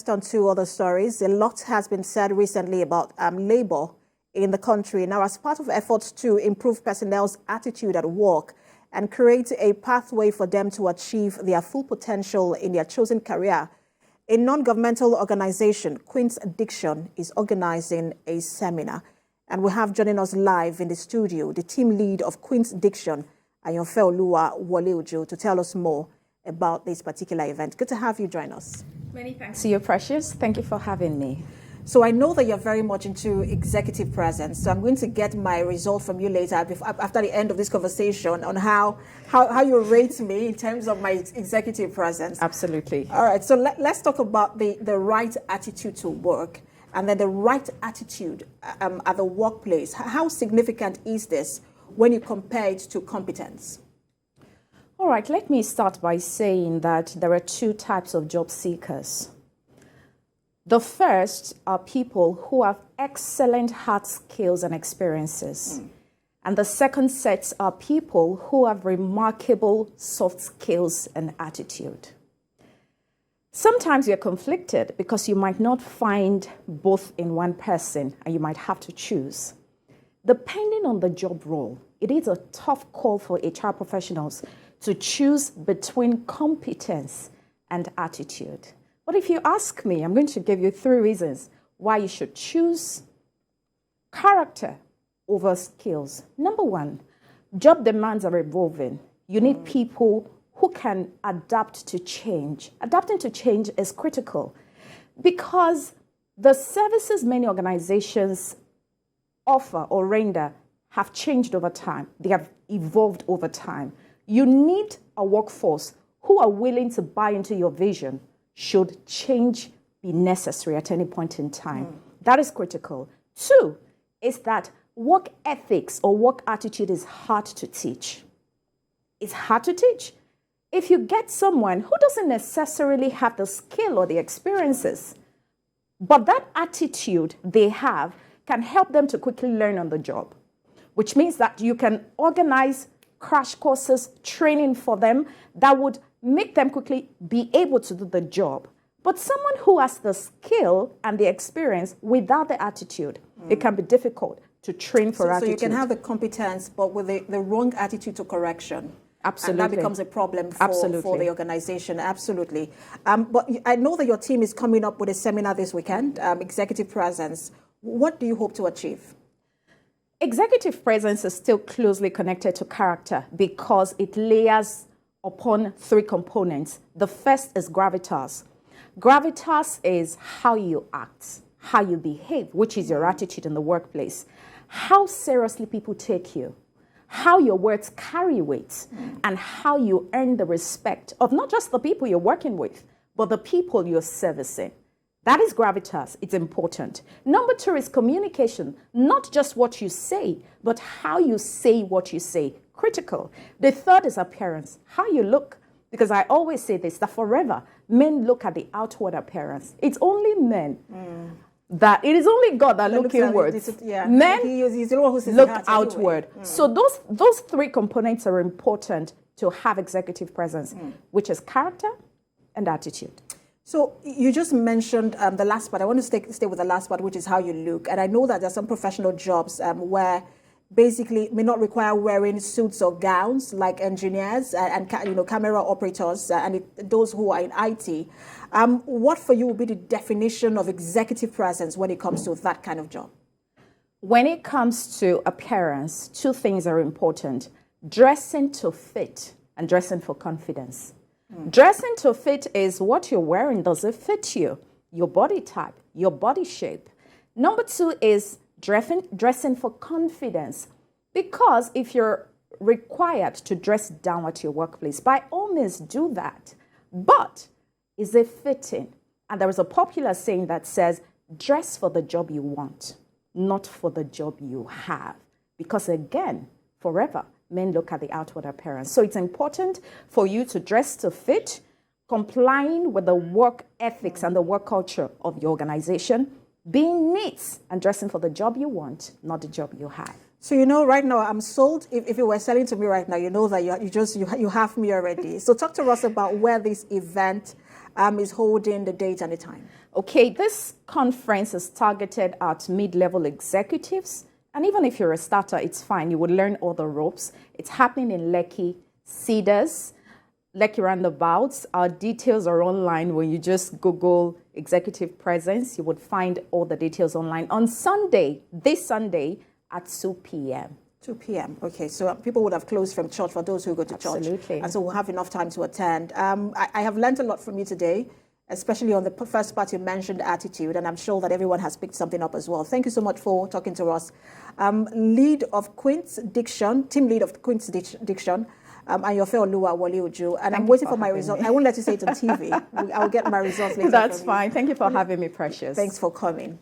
On to other stories, a lot has been said recently about labor in the country. Now, as part of efforts to improve personnel's attitude at work and create a pathway for them to achieve their full potential in their chosen career, a non-governmental organization, Quints Diction, is organizing a seminar. And we have joining us live in the studio the team lead of Quints Diction, Ayanfeoluwa Wole-Ojo, to tell us more about this particular event. Good to have you join us. Many thanks to you, Precious. Thank you for having me. So I know that you're very much into executive presence. So I'm going to get my result from you later after the end of this conversation on how you rate me in terms of my executive presence. Absolutely. All right. So let's talk about the right attitude to work and then the right attitude at the workplace. How significant is this when you compare it to competence? All right, let me start by saying that there are two types of job seekers. The first are people who have excellent hard skills and experiences. And the second set are people who have remarkable soft skills and attitude. Sometimes you're conflicted because you might not find both in one person and you might have to choose. Depending on the job role, it is a tough call for HR professionals to choose between competence and attitude. But if you ask me, I'm going to give you 3 reasons why you should choose character over skills. Number 1, job demands are evolving. You need people who can adapt to change. Adapting to change is critical because the services many organizations offer or render have changed over time. They have evolved over time. You need a workforce who are willing to buy into your vision should change be necessary at any point in time. That is critical. 2 is that work ethics or work attitude is hard to teach. It's hard to teach. If you get someone who doesn't necessarily have the skill or the experiences, but that attitude they have can help them to quickly learn on the job, which means that you can organize crash courses, training for them that would make them quickly be able to do the job. But someone who has the skill and the experience without the attitude, it can be difficult to train for attitude. So you can have the competence, but with the wrong attitude to correction. Absolutely. And that becomes a problem for the organization. Absolutely. But I know that your team is coming up with a seminar this weekend, executive presence. What do you hope to achieve? Executive presence is still closely connected to character because it layers upon 3 components. The first is gravitas. Gravitas is how you act, how you behave, which is your attitude in the workplace, how seriously people take you, how your words carry weight, and how you earn the respect of not just the people you're working with, but the people you're servicing. That is gravitas. It's important. Number 2 is communication. Not just what you say, but how you say what you say. Critical. The third is appearance. How you look. Because I always say this, that forever, men look at the outward appearance. It's only men that, it is only God that look inwards. Men look outward. Anyway. So those 3 components are important to have executive presence, which is character and attitude. So you just mentioned the last part. I want to stay with the last part, which is how you look. And I know that there are some professional jobs where basically may not require wearing suits or gowns like engineers and camera operators and those who are in IT. What for you would be the definition of executive presence when it comes to that kind of job? When it comes to appearance, 2 things are important. Dressing to fit and dressing for confidence. Dressing to fit is what you're wearing. Does it fit you? Your body type, your body shape. Number 2 is dressing for confidence. Because if you're required to dress down at your workplace, by all means do that. But is it fitting? And there is a popular saying that says, dress for the job you want, not for the job you have. Because again, forever, men look at the outward appearance. So it's important for you to dress to fit, complying with the work ethics and the work culture of your organization, being neat and dressing for the job you want, not the job you have. So, right now I'm sold. If you were selling to me right now, you know that you have me already. So talk to us about where this event is holding the date and the time? Okay, this conference is targeted at mid-level executives. And even if you're a starter, it's fine. You would learn all the ropes. It's happening in Lekki, Cedars, Lekki roundabouts. Our details are online. When you just Google executive presence, you would find all the details online on Sunday, this Sunday at 2 p.m. 2 p.m. Okay, so people would have closed from church for those who go to church. Absolutely. And so we'll have enough time to attend. I have learned a lot from you today, especially on the first part you mentioned, attitude, and I'm sure that everyone has picked something up as well. Thank you so much for talking to us. Lead of Quints Diction, team lead of Quints Diction, Ayanfeoluwa Wole-Ojo, and I'm waiting for my result. I won't let you say it on TV. I'll get my results later. That's fine. Thank you for having me, Precious. Thanks for coming.